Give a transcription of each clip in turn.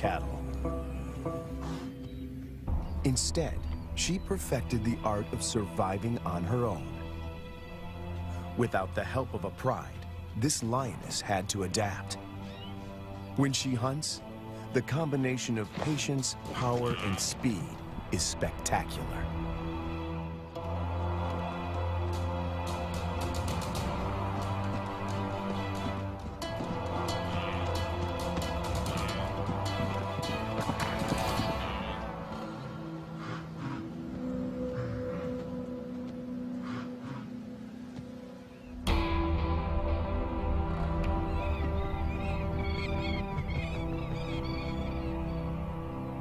cattle. Instead, she perfected the art of surviving on her own. Without the help of a pride, this lioness had to adapt. When she hunts, the combination of patience, power, and speed is spectacular.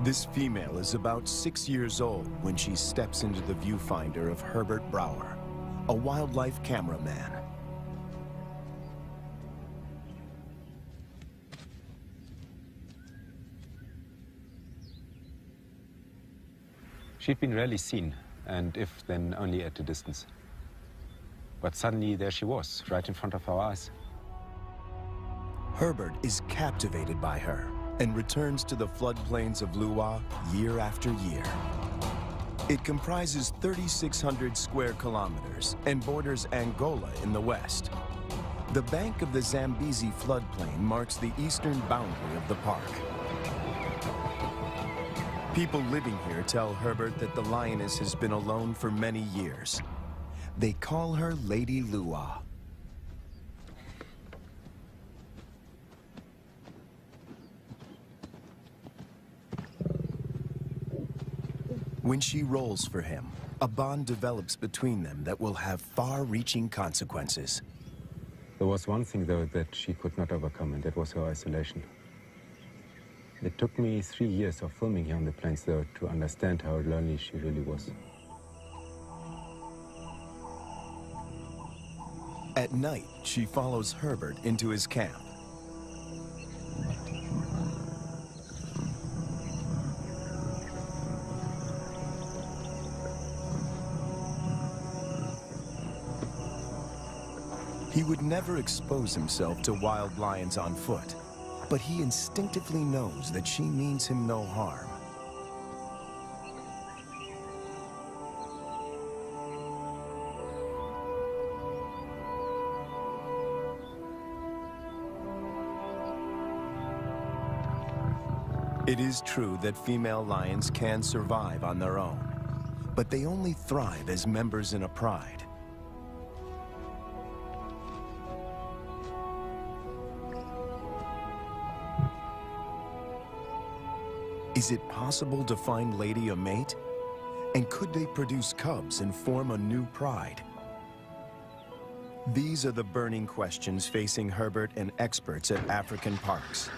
This female is about 6 years old when she steps into the viewfinder of Herbert Brouwer, a wildlife cameraman. She'd been rarely seen, and if then only at a distance. But suddenly there she was, right in front of our eyes. Herbert is captivated by her and returns to the floodplains of Doğa year after year. It comprises 3,600 square kilometers and borders Angola in the west. The bank of the Zambezi floodplain marks the eastern boundary of the park. People living here tell Herbert that the lioness has been alone for many years. They call her Lady Doğa. When she rolls for him, a bond develops between them that will have far-reaching consequences. There was one thing, though, that she could not overcome, and that was her isolation. It took me 3 years of filming here on the plains, though, to understand how lonely she really was. At night, she follows Herbert into his camp. He would never expose himself to wild lions on foot, but he instinctively knows that she means him no harm. It is true that female lions can survive on their own, but they only thrive as members in a pride. Is it possible to find Lady a mate? And could they produce cubs and form a new pride? These are the burning questions facing Herbert and experts at African parks.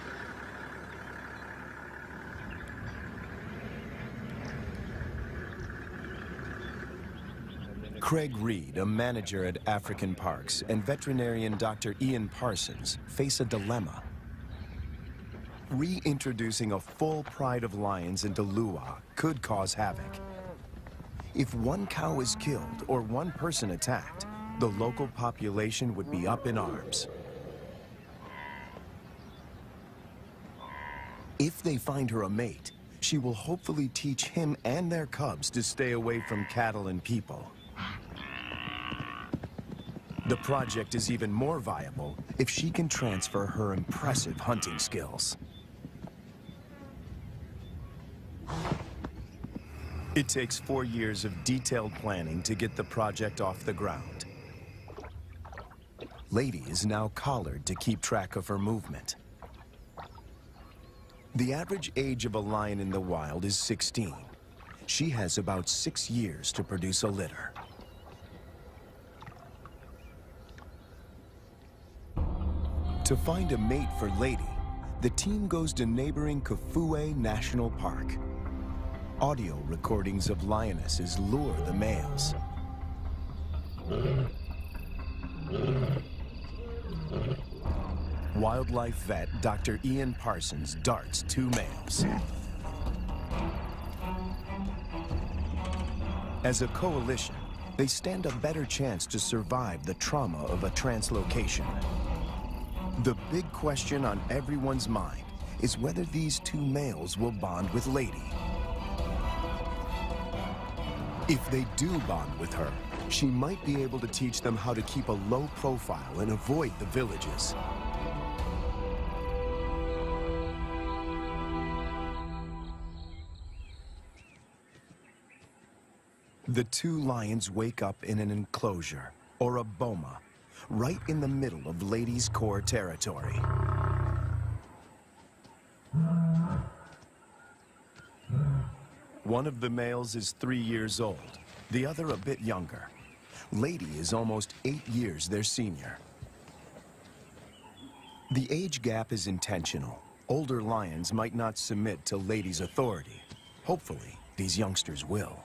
Craig Reed, a manager at African parks, and veterinarian Dr. Ian Parsons face a dilemma. Reintroducing a full pride of lions into Doğa could cause havoc. If one cow is killed or one person attacked, the local population would be up in arms. If they find her a mate, she will hopefully teach him and their cubs to stay away from cattle and people. The project is even more viable if she can transfer her impressive hunting skills. It takes 4 years of detailed planning to get the project off the ground. Lady is now collared to keep track of her movement. The average age of a lion in the wild is 16. She has about 6 years to produce a litter. To find a mate for Lady, the team goes to neighboring Kafue National Park. Audio recordings of lionesses lure the males. Wildlife vet Dr. Ian Parsons darts 2 males. As a coalition, they stand a better chance to survive the trauma of a translocation. The big question on everyone's mind is whether these two males will bond with Lady. If they do bond with her, she might be able to teach them how to keep a low profile and avoid the villages. The two lions wake up in an enclosure, or a boma, right in the middle of Lady's core territory. One of the males is 3 years old, the other a bit younger. Lady is almost 8 years their senior. The age gap is intentional. Older lions might not submit to Lady's authority. Hopefully, these youngsters will.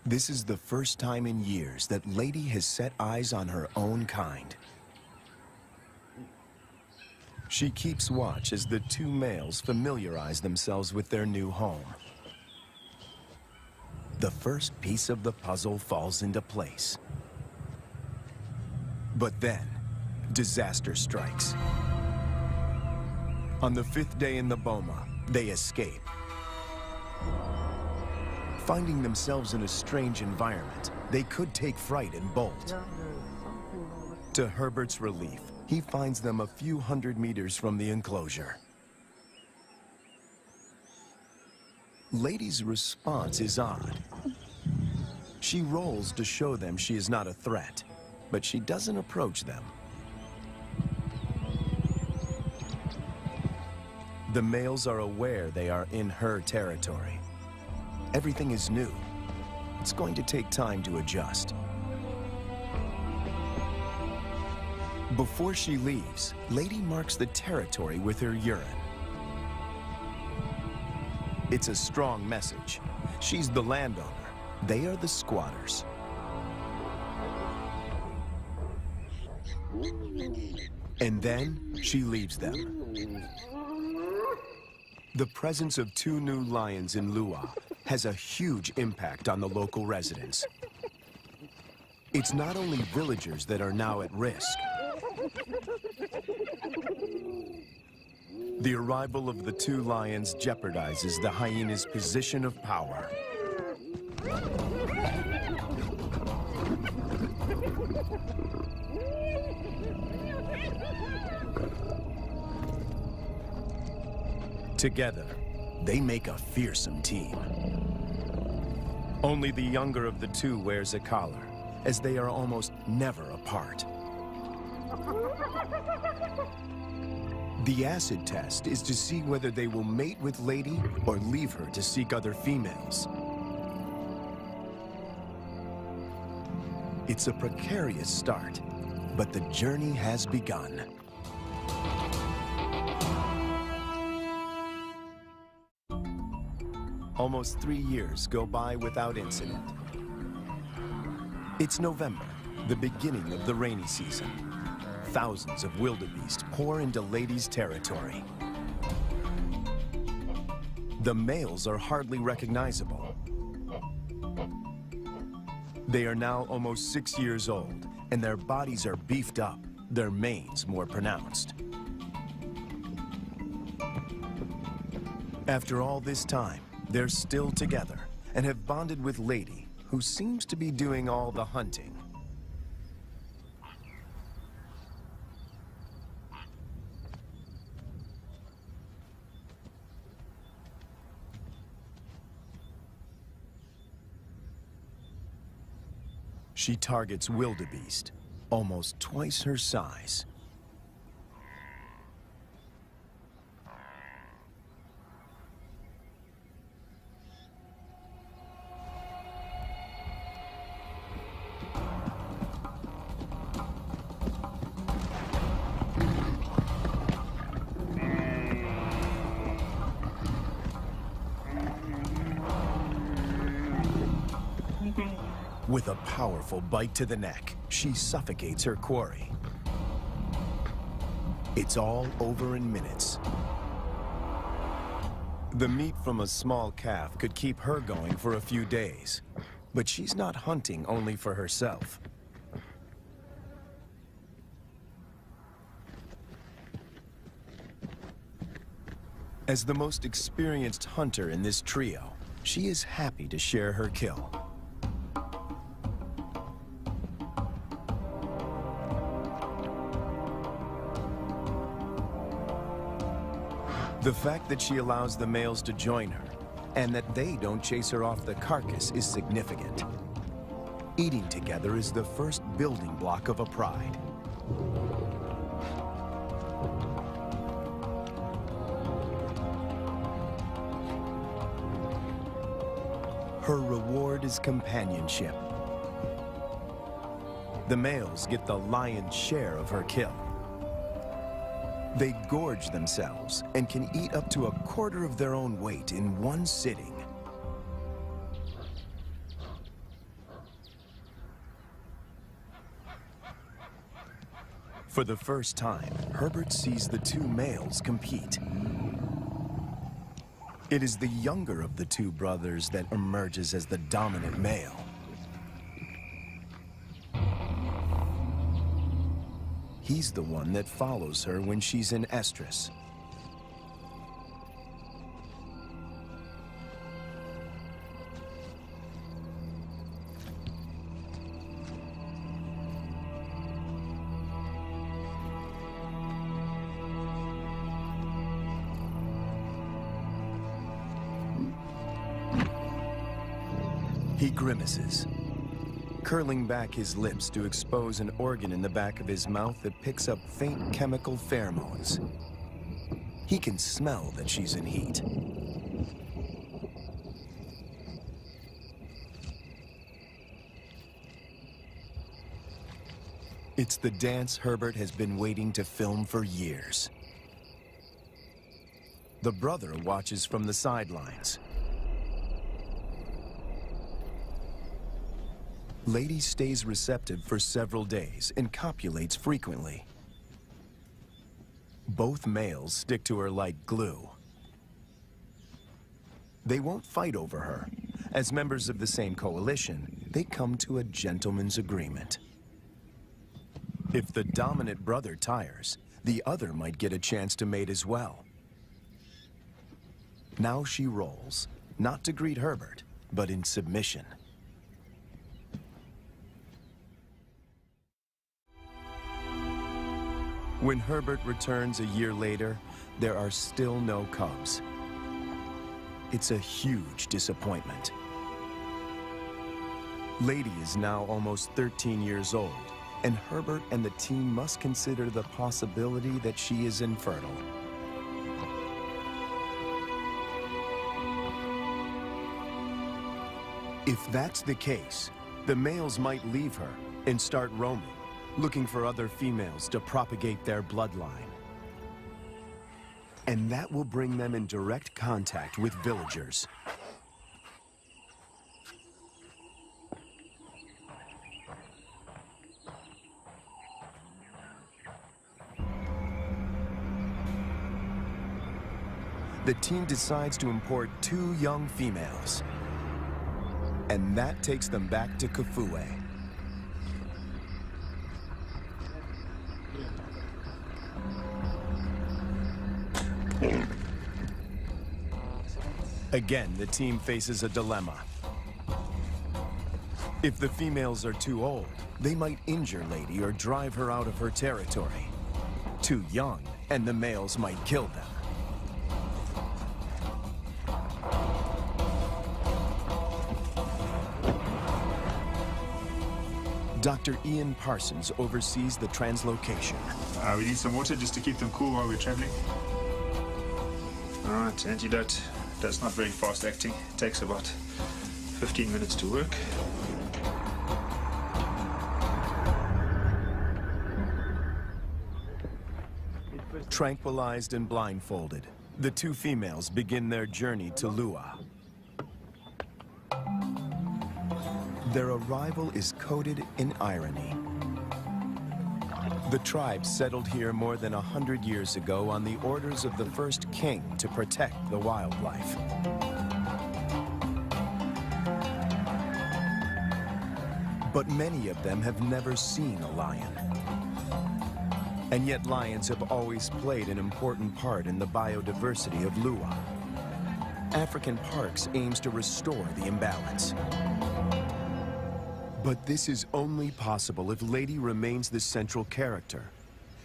This is the first time in years that Lady has set eyes on her own kind. She keeps watch as the two males familiarize themselves with their new home. The first piece of the puzzle falls into place. But then, disaster strikes. On the 5th day in the boma, they escape. Finding themselves in a strange environment, they could take fright and bolt. To Herbert's relief, he finds them a few hundred meters from the enclosure. Lady's response is odd. She rolls to show them she is not a threat, but she doesn't approach them. The males are aware they are in her territory. Everything is new. It's going to take time to adjust. Before she leaves, Lady marks the territory with her urine. It's a strong message. She's the landowner. They are the squatters. And then she leaves them. The presence of two new lions in Doğa has a huge impact on the local residents. It's not only villagers that are now at risk. The arrival of the two lions jeopardizes the hyena's position of power. Together, they make a fearsome team. Only the younger of the two wears a collar, as they are almost never apart. The acid test is to see whether they will mate with Lady or leave her to seek other females. It's a precarious start, but the journey has begun. Almost 3 years go by without incident. It's November, the beginning of the rainy season. Thousands of wildebeest pour into Lady's territory. The males are hardly recognizable. They are now almost 6 years old, and their bodies are beefed up, their manes more pronounced. After all this time, they're still together and have bonded with Lady, who seems to be doing all the hunting. She targets wildebeest, almost twice her size. With a powerful bite to the neck, she suffocates her quarry. It's all over in minutes. The meat from a small calf could keep her going for a few days, but she's not hunting only for herself. As the most experienced hunter in this trio, she is happy to share her kill. The fact that she allows the males to join her and that they don't chase her off the carcass is significant. Eating together is the first building block of a pride. Her reward is companionship. The males get the lion's share of her kill. They gorge themselves and can eat up to a quarter of their own weight in one sitting. For the first time, Herbert sees the two males compete. It is the younger of the two brothers that emerges as the dominant male. He's the one that follows her when she's in estrus. He grimaces, curling back his lips to expose an organ in the back of his mouth that picks up faint chemical pheromones. He can smell that she's in heat. It's the dance Herbert has been waiting to film for years. The brother watches from the sidelines. Lady stays receptive for several days and copulates frequently. Both males stick to her like glue. They won't fight over her. As members of the same coalition, they come to a gentleman's agreement. If the dominant brother tires, the other might get a chance to mate as well. Now she rolls, not to greet Herbert, but in submission. When Herbert returns a year later, there are still no cubs. It's a huge disappointment. Lady is now almost 13 years old, and Herbert and the team must consider the possibility that she is infertile. If that's the case, the males might leave her and start roaming, looking for other females to propagate their bloodline. And that will bring them in direct contact with villagers. The team decides to import 2 young females. And that takes them back to Kafue. Again, the team faces a dilemma. If the females are too old, they might injure Lady or drive her out of her territory. Too young, and the males might kill them. Dr. Ian Parsons oversees the translocation. We need some water just to keep them cool while we're traveling. All right, antidote. That's not very fast acting. It takes about 15 minutes to work. Tranquilized and blindfolded, the 2 females begin their journey to Lua. Their arrival is coated in irony. The tribe settled here more than 100 years ago on the orders of the first king to protect the wildlife. But many of them have never seen a lion. And yet lions have always played an important part in the biodiversity of Doğa. African Parks aims to restore the imbalance. But this is only possible if Lady remains the central character.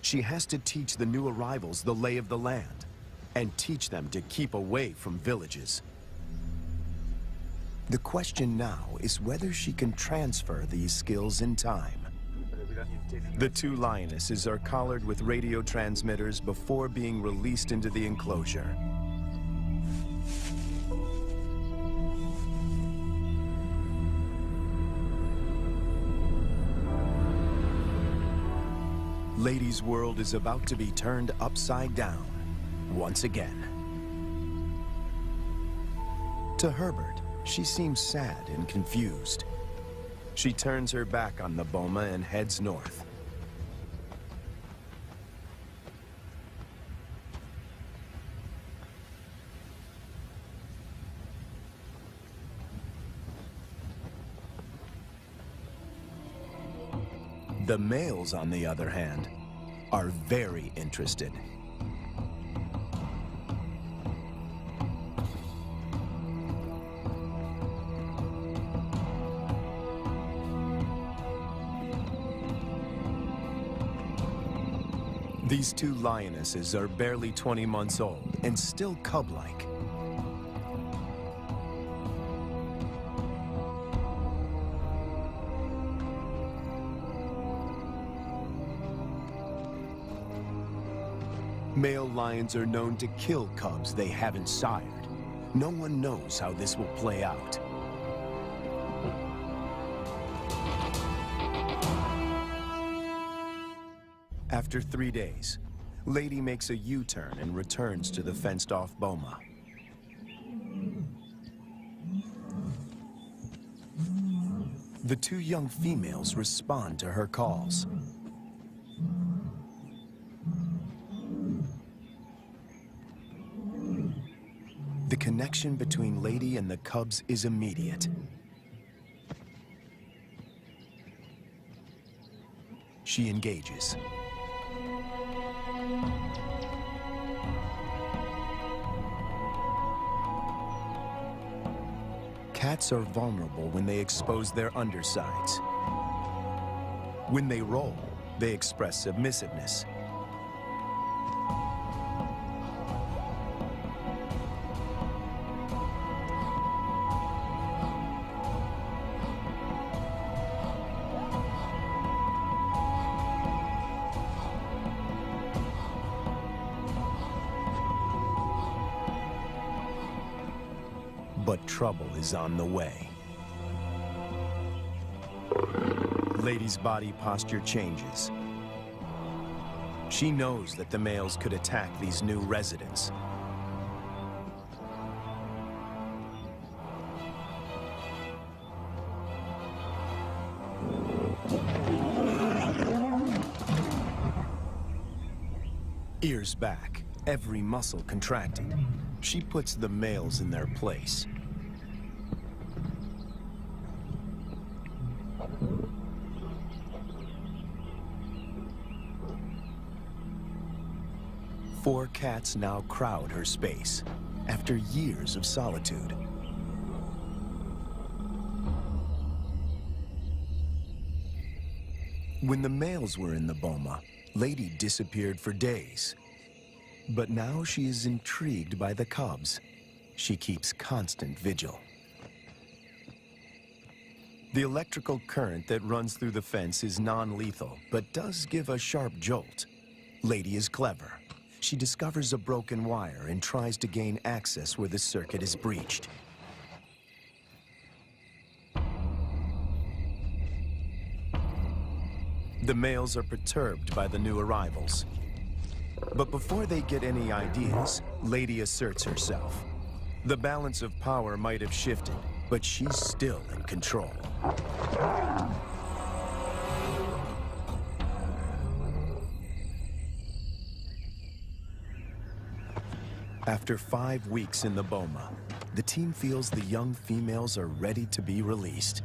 She has to teach the new arrivals the lay of the land and teach them to keep away from villages. The question now is whether she can transfer these skills in time. The two lionesses are collared with radio transmitters before being released into the enclosure. Lady's world is about to be turned upside down once again. To Herbert, she seems sad and confused. She turns her back on the boma and heads north. The males, on the other hand, are very interested. These two lionesses are barely 20 months old and still cub-like. Male lions are known to kill cubs they haven't sired. No one knows how this will play out. After 3 days, Lady makes a U-turn and returns to the fenced-off boma. The two young females respond to her calls. The connection between Lady and the cubs is immediate. She engages. Cats are vulnerable when they expose their undersides. When they roll, they express submissiveness. But trouble is on the way. Lady's body posture changes. She knows that the males could attack these new residents. Ears back, every muscle contracted. She puts the males in their place. Four cats now crowd her space, after years of solitude. When the males were in the boma, Lady disappeared for days. But now she is intrigued by the cubs. She keeps constant vigil. The electrical current that runs through the fence is non-lethal, but does give a sharp jolt. Lady is clever. She discovers a broken wire and tries to gain access where the circuit is breached. The males are perturbed by the new arrivals. But before they get any ideas, Lady asserts herself. The balance of power might have shifted, but she's still in control. After 5 weeks in the boma, the team feels the young females are ready to be released.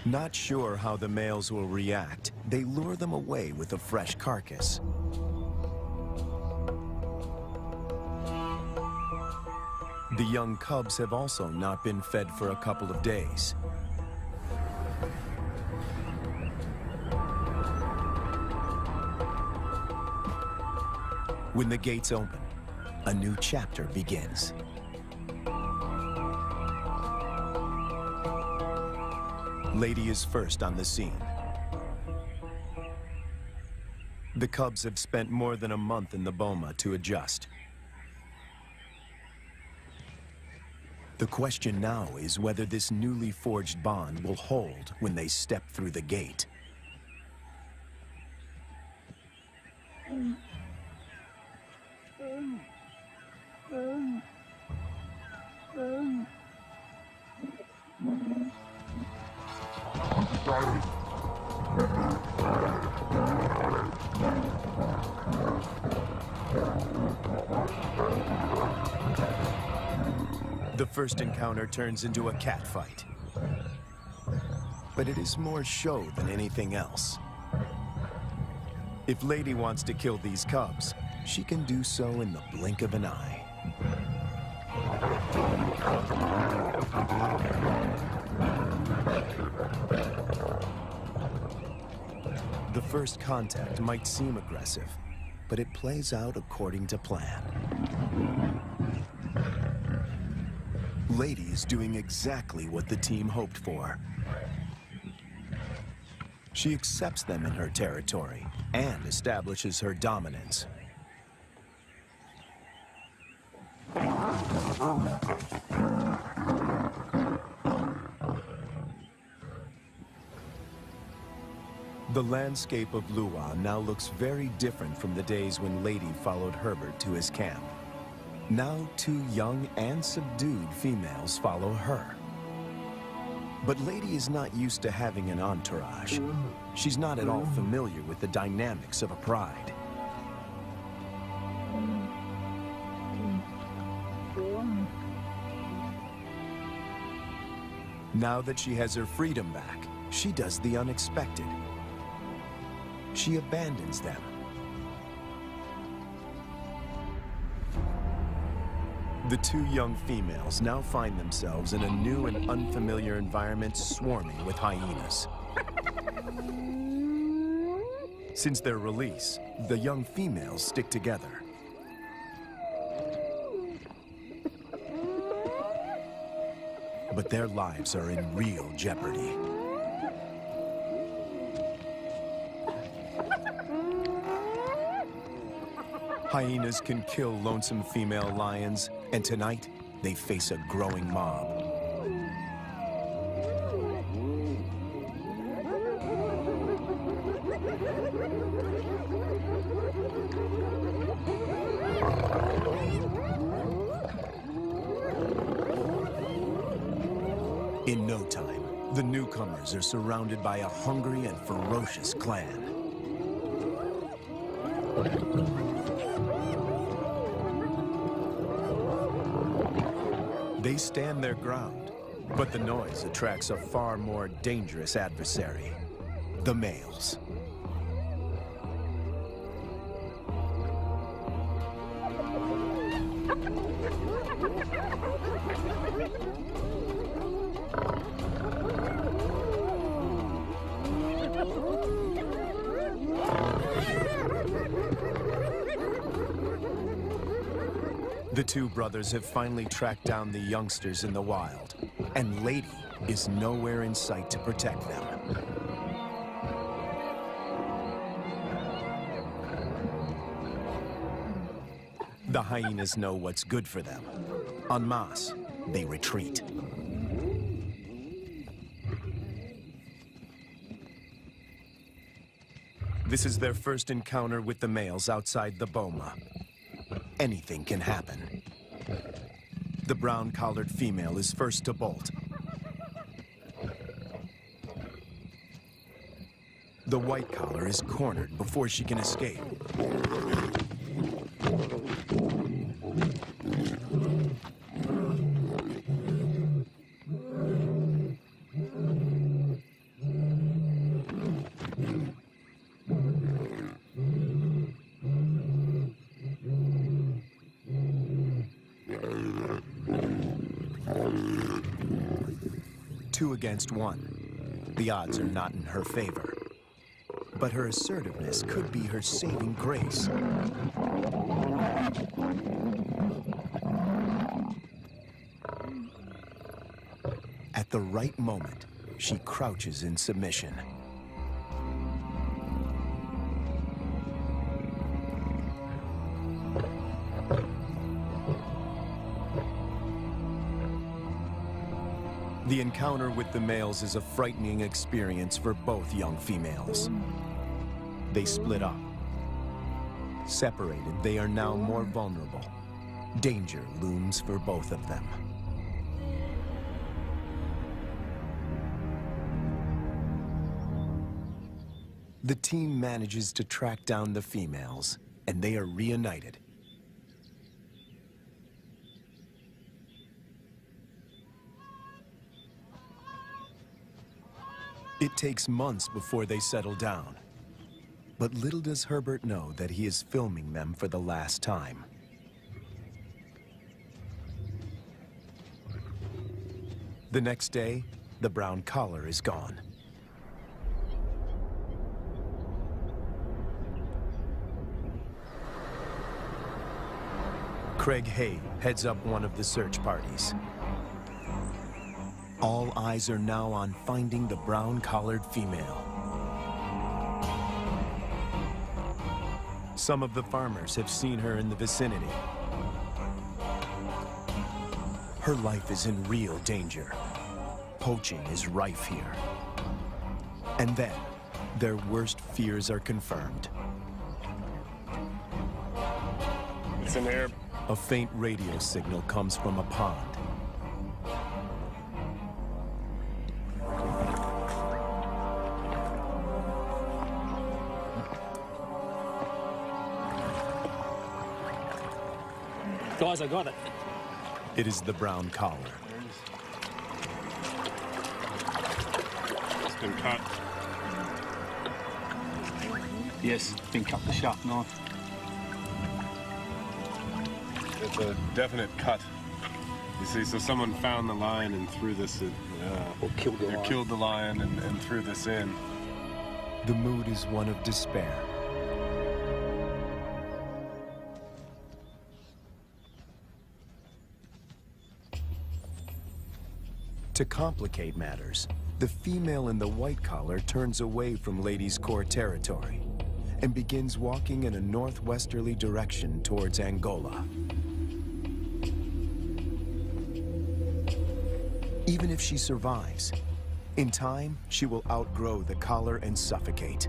Not sure how the males will react, they lure them away with a fresh carcass. The young cubs have also not been fed for a couple of days. When the gates open, a new chapter begins. Lady is first on the scene. The cubs have spent more than a month in the boma to adjust. The question now is whether this newly forged bond will hold when they step through the gate. The first encounter turns into a cat fight. But it is more show than anything else. If Lady wants to kill these cubs, she can do so in the blink of an eye. The first contact might seem aggressive, but it plays out according to plan. Lady is doing exactly what the team hoped for. She accepts them in her territory and establishes her dominance. The landscape of Doğa now looks very different from the days when Lady followed Herbert to his camp. Now 2 young and subdued females follow her. But Lady is not used to having an entourage. She's not at all familiar with the dynamics of a pride. Now that she has her freedom back, she does the unexpected. She abandons them. The 2 young females now find themselves in a new and unfamiliar environment swarming with hyenas. Since their release, the young females stick together. But their lives are in real jeopardy. Hyenas can kill lonesome female lions, and tonight, they face a growing mob. In no time, the newcomers are surrounded by a hungry and ferocious clan. They stand their ground, but the noise attracts a far more dangerous adversary, the males. The 2 brothers have finally tracked down the youngsters in the wild, and Lady is nowhere in sight to protect them. The hyenas know what's good for them. En masse, they retreat. This is their first encounter with the males outside the boma. Anything can happen. The brown-collared female is first to bolt. The white collar is cornered before she can escape. 2 against 1. The odds are not in her favor. But her assertiveness could be her saving grace. At the right moment, she crouches in submission. The encounter with the males is a frightening experience for both young females. They split up. Separated, they are now more vulnerable. Danger looms for both of them. The team manages to track down the females, and they are reunited. It takes months before they settle down. But little does Herbert know that he is filming them for the last time. The next day, the brown collar is gone. Craig Hay heads up one of the search parties. All eyes are now on finding the brown-collared female. Some of the farmers have seen her in the vicinity. Her life is in real danger. Poaching is rife here. And then, their worst fears are confirmed. It's in there. A faint radio signal comes from a pond. Guys, I got it. It is the brown collar. It's been cut. Yes, been cut with a sharp knife. It's a definite cut. You see, so someone found the lion and threw this in. Or killed the lion. Killed the lion and threw this in. The mood is one of despair. To complicate matters, the female in the white collar turns away from Ladies' Corps territory and begins walking in a northwesterly direction towards Angola. Even if she survives, in time, she will outgrow the collar and suffocate.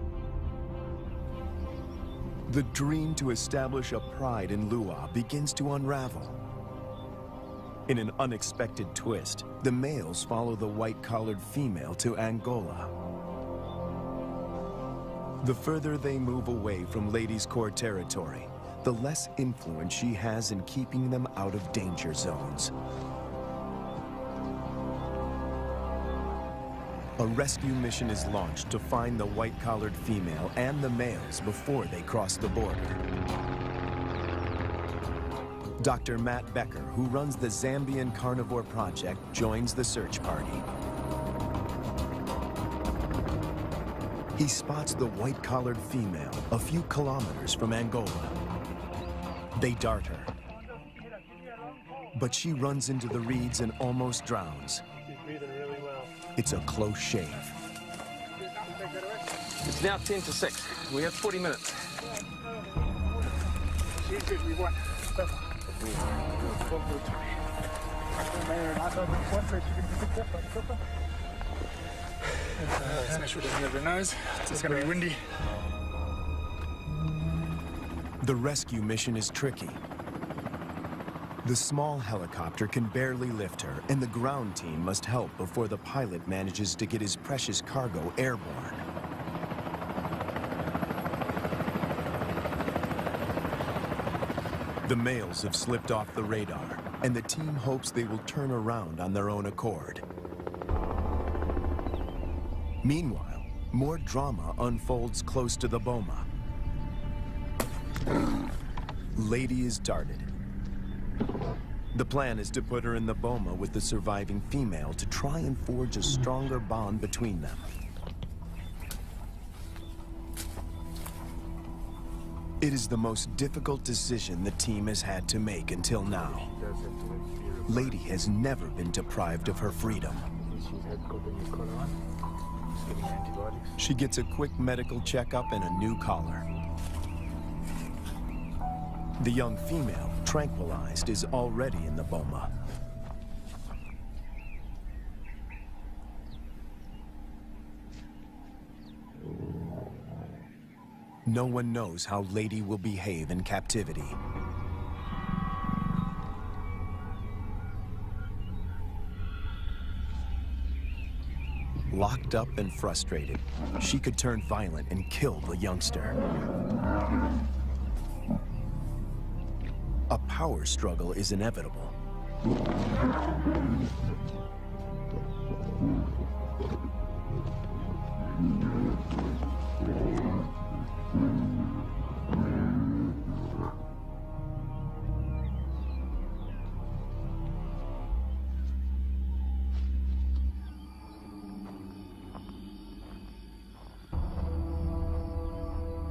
The dream to establish a pride in Doğa begins to unravel. In an unexpected twist, the males follow the white-collared female to Angola. The further they move away from Ladies' Corps territory, the less influence she has in keeping them out of danger zones. A rescue mission is launched to find the white-collared female and the males before they cross the border. Dr. Matt Becker, who runs the Zambian Carnivore Project, joins the search party. He spots the white-collared female a few kilometers from Angola. They dart her, but she runs into the reeds and almost drowns. She's breathing really well. It's a close shave. It's now 10 to 6. We have 40 minutes. Make sure it doesn't have their nose. It's going to be windy. The rescue mission is tricky. The small helicopter can barely lift her, and the ground team must help before the pilot manages to get his precious cargo airborne. The males have slipped off the radar, and the team hopes they will turn around on their own accord. Meanwhile, more drama unfolds close to the boma. Lady is darted. The plan is to put her in the boma with the surviving female to try and forge a stronger bond between them. It is the most difficult decision the team has had to make until now. Lady has never been deprived of her freedom. She gets a quick medical checkup and a new collar. The young female, tranquilized, is already in the boma. No one knows how Lady will behave in captivity. Locked up and frustrated, she could turn violent and kill the youngster. A power struggle is inevitable.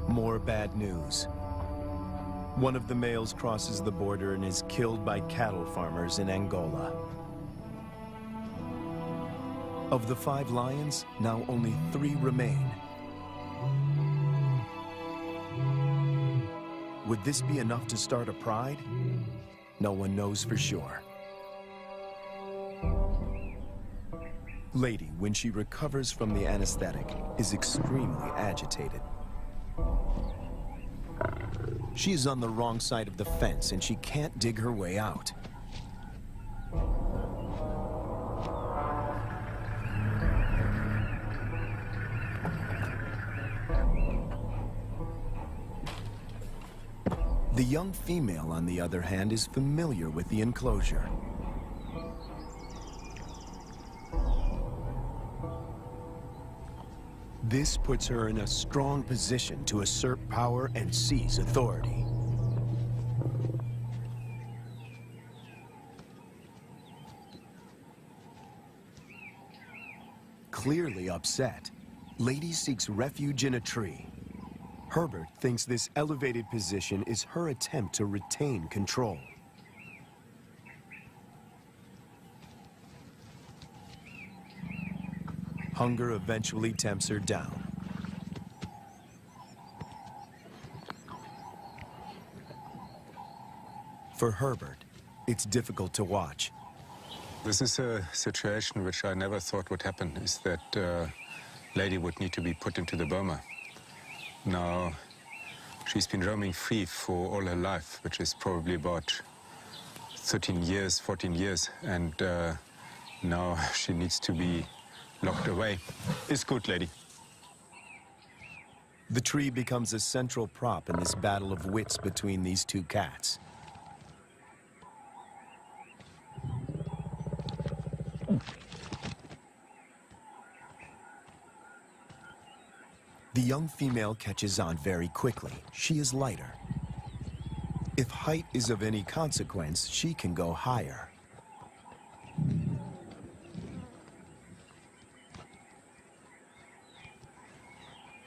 More bad news. One of the males crosses the border and is killed by cattle farmers in Angola. Of the 5 lions, now only 3 remain. Would this be enough to start a pride? No one knows for sure. Lady, when she recovers from the anesthetic, is extremely agitated. She is on the wrong side of the fence and she can't dig her way out. The young female, on the other hand, is familiar with the enclosure. This puts her in a strong position to assert power and seize authority. Clearly upset, Lady seeks refuge in a tree. Herbert thinks this elevated position is her attempt to retain control. Hunger eventually tempts her down. For Herbert, it's difficult to watch. This is a situation which I never thought would happen, is that Lady would need to be put into the boma. Now, she's been roaming free for all her life, which is probably about 13 years, 14 years, and now she needs to be locked away. It's good, Lady. The tree becomes a central prop in this battle of wits between these 2 cats. The young female catches on very quickly. She is lighter. If height is of any consequence, she can go higher.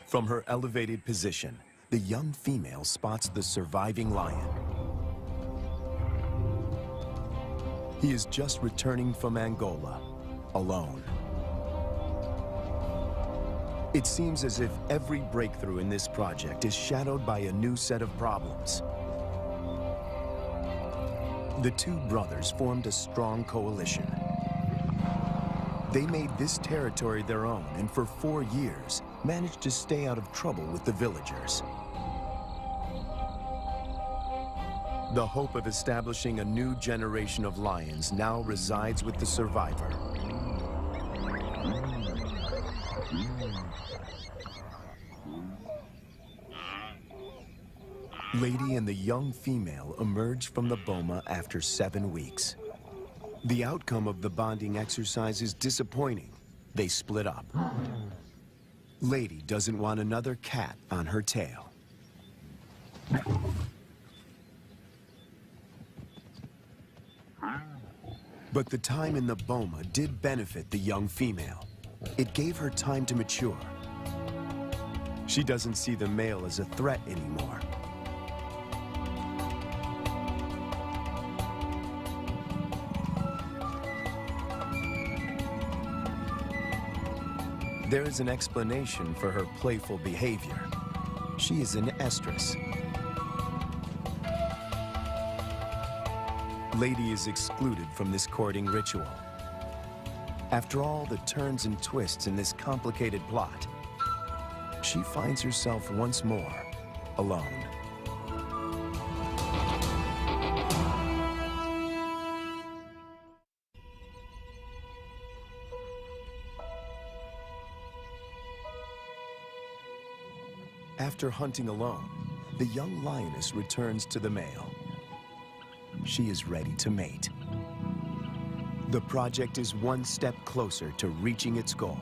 From her elevated position, the young female spots the surviving lion. He is just returning from Angola, alone. It seems as if every breakthrough in this project is shadowed by a new set of problems. The 2 brothers formed a strong coalition. They made this territory their own and for 4 years managed to stay out of trouble with the villagers. The hope of establishing a new generation of lions now resides with the survivor. Lady and the young female emerge from the boma after 7 weeks. The outcome of the bonding exercise is disappointing. They split up. Lady doesn't want another cat on her tail. But the time in the boma did benefit the young female. It gave her time to mature. She doesn't see the male as a threat anymore. There is an explanation for her playful behavior. She is an estrus. Lady is excluded from this courting ritual. After all the turns and twists in this complicated plot, she finds herself once more alone. After hunting alone, the young lioness returns to the male. She is ready to mate. The project is one step closer to reaching its goal.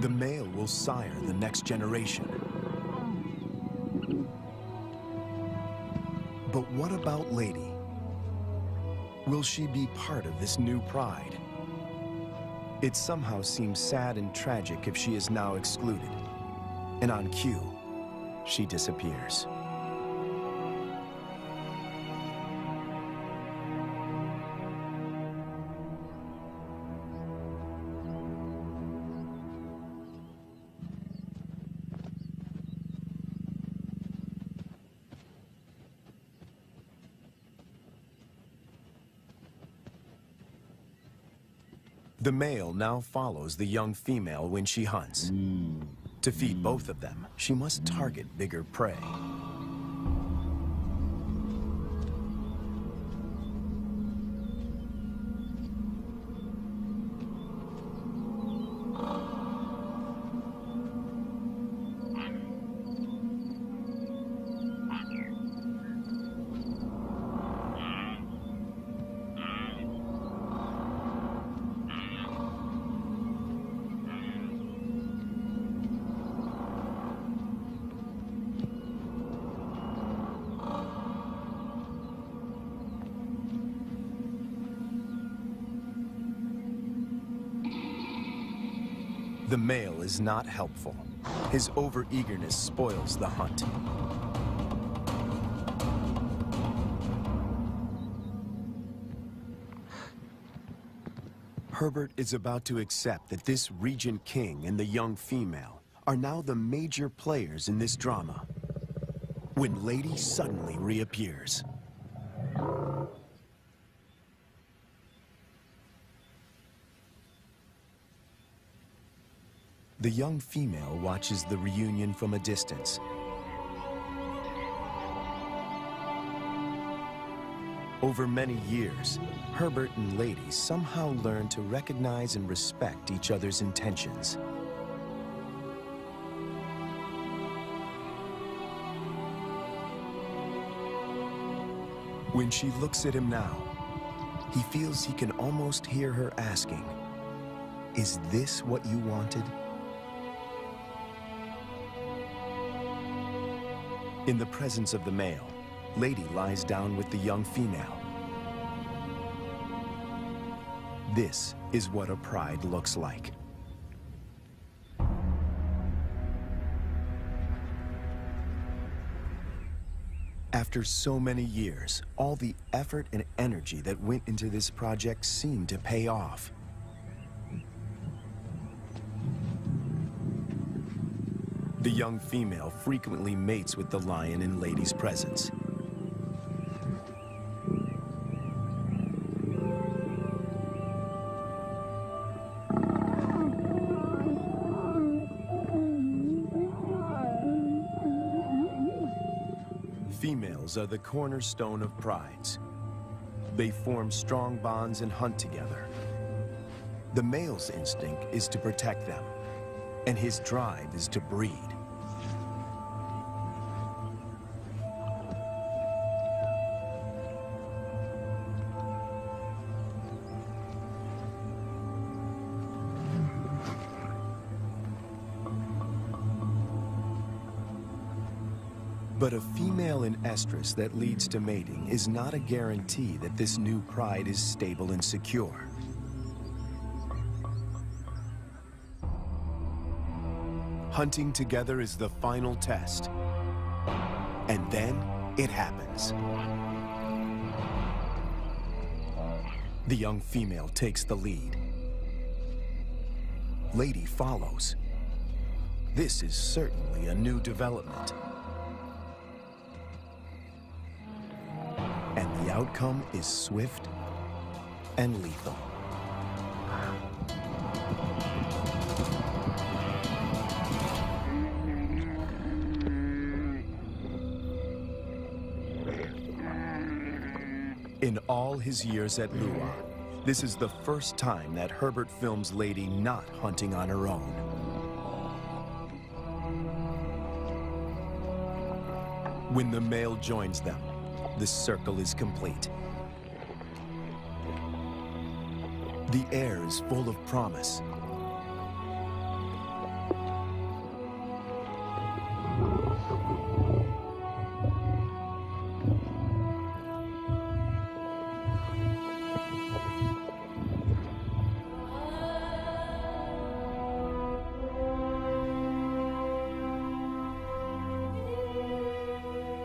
The male will sire the next generation. But what about Lady? Will she be part of this new pride? It somehow seems sad and tragic if she is now excluded. And on cue, she disappears. The male now follows the young female when she hunts. To feed both of them, she must target bigger prey. The male is not helpful. His overeagerness spoils the hunt. Herbert is about to accept that this regent king and the young female are now the major players in this drama, when Lady suddenly reappears. The young female watches the reunion from a distance. Over many years, Herbert and Lady somehow learn to recognize and respect each other's intentions. When she looks at him now, he feels he can almost hear her asking, "Is this what you wanted?" In the presence of the male, Lady lies down with the young female. This is what a pride looks like. After so many years, all the effort and energy that went into this project seemed to pay off. The young female frequently mates with the lion in Lady's presence. Females are the cornerstone of prides. They form strong bonds and hunt together. The male's instinct is to protect them, and his drive is to breed. But a female in estrus that leads to mating is not a guarantee that this new pride is stable and secure. Hunting together is the final test. And then it happens. The young female takes the lead. Lady follows. This is certainly a new development. And the outcome is swift and lethal. In all his years at Doğa, this is the first time that Herbert films Lady not hunting on her own. When the male joins them, the circle is complete. The air is full of promise.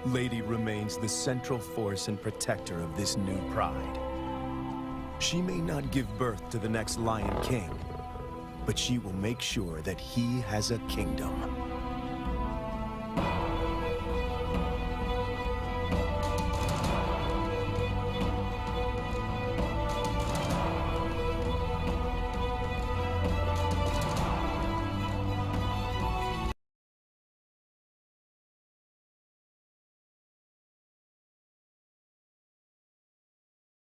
Lady remains the central force and protector of this new pride. She may not give birth to the next Lion King, but she will make sure that he has a kingdom.